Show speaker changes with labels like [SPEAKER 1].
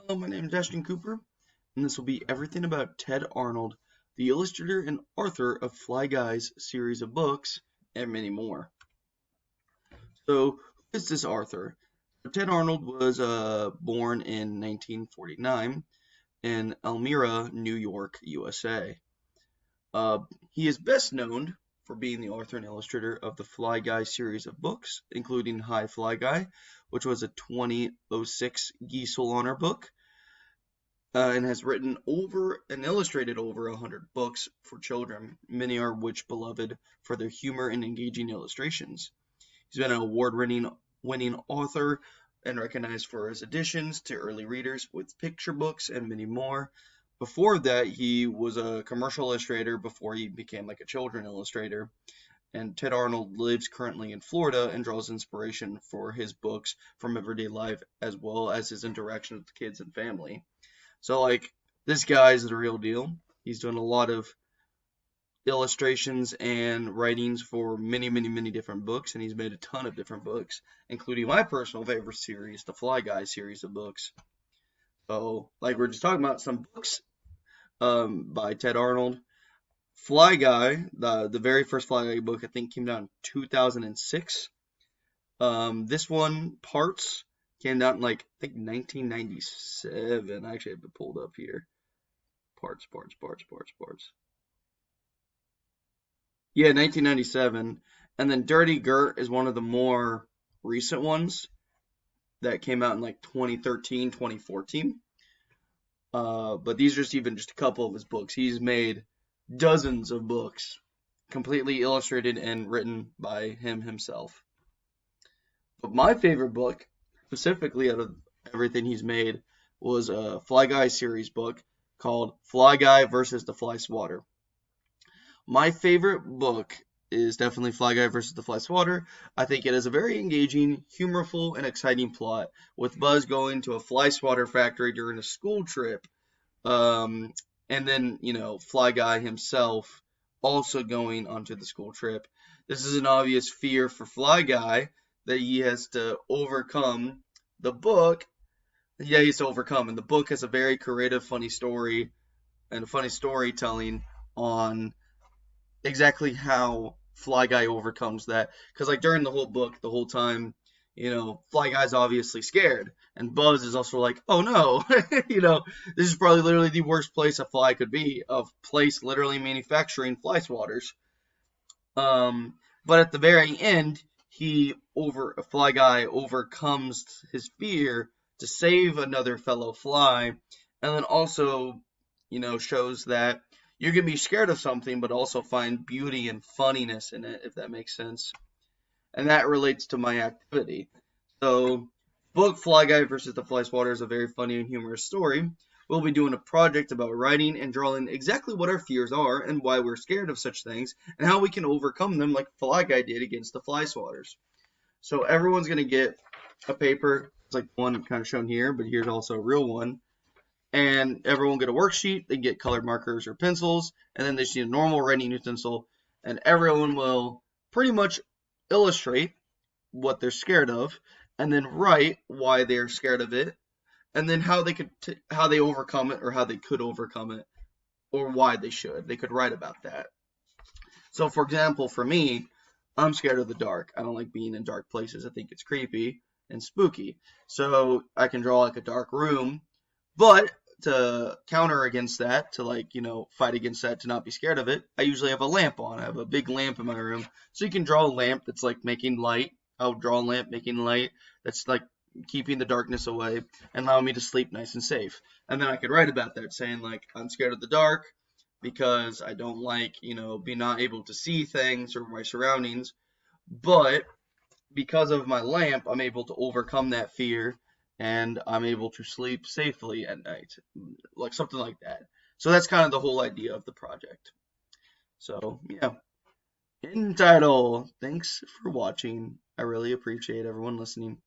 [SPEAKER 1] Hello, my name is Ashton Cooper, and this will be everything about Ted Arnold, the illustrator and author of Fly Guy's series of books, and many more. So, who is this author? Ted Arnold was born in 1949 in Elmira, New York, USA. He is best known for being the author and illustrator of the Fly Guy series of books, including Hi Fly Guy, which was a 2006 Geisel Honor book, and has written over and illustrated over 100 books for children, many are which beloved for their humor and engaging illustrations. He's been an award-winning author and recognized for his additions to early readers with picture books and many more. Before that, he was a commercial illustrator before he became like a children illustrator. And Ted Arnold lives currently in Florida and draws inspiration for his books from everyday life as well as his interaction with kids and family. So, like, this guy is the real deal. He's done a lot of illustrations and writings for many, many, many different books, and he's made a ton of different books, including my personal favorite series, the Fly Guy series of books. So, like, we're just talking about some books by Ted Arnold. Fly Guy, the very first Fly Guy book, I think came out in 2006. This one, Parts, came out in, like, I think 1997. I actually have it pulled up here. Parts. Yeah, 1997. And then Dirty Gert is one of the more recent ones that came out in, like, 2013, 2014. But these are just a couple of his books. He's made dozens of books, completely illustrated and written by him himself. But my favorite book, specifically out of everything he's made, was a Fly Guy series book called Fly Guy versus the Fly Swatter. My favorite book is definitely Fly Guy versus the Fly Swatter. I think it is a very engaging, humorful, and exciting plot, with Buzz going to a fly swatter factory during a school trip, and then, Fly Guy himself also going onto the school trip. This is an obvious fear for Fly Guy that he has to overcome. The book, he has to overcome, and the book has a very creative, funny story, and a funny storytelling on exactly how Fly Guy overcomes that. Because, like, during the whole book, the whole time, Fly Guy's obviously scared. And Buzz is also like, oh no, this is probably literally the worst place a fly could be, of place literally manufacturing fly swatters. But at the very end, Fly Guy overcomes his fear to save another fellow fly, and then also, shows that you can be scared of something, but also find beauty and funniness in it, if that makes sense. And that relates to my activity. So, book Fly Guy versus the Fly Swatter is a very funny and humorous story. We'll be doing a project about writing and drawing exactly what our fears are and why we're scared of such things and how we can overcome them like Fly Guy did against the fly swatters. So everyone's going to get a paper. It's like one kind of shown here, but here's also a real one. And everyone get a worksheet. They get colored markers or pencils, and then they just need a normal writing utensil, and everyone will pretty much illustrate what they're scared of, and then write why they're scared of it, and then how they overcome it, or how they could overcome it, or why they should. They could write about that. So, for example, for me, I'm scared of the dark. I don't like being in dark places. I think it's creepy and spooky. So I can draw like a dark room, but to counter against that, to fight against that, to not be scared of it, I usually have a lamp on. I have a big lamp in my room. So you can draw a lamp that's like making light. I'll draw a lamp making light that's like keeping the darkness away and allowing me to sleep nice and safe. And then I could write about that, saying like, I'm scared of the dark because I don't like, being not able to see things or my surroundings. But because of my lamp, I'm able to overcome that fear and I'm able to sleep safely at night, like something like that. So that's kind of the whole idea of the project. So, yeah. In title, thanks for watching. I really appreciate everyone listening.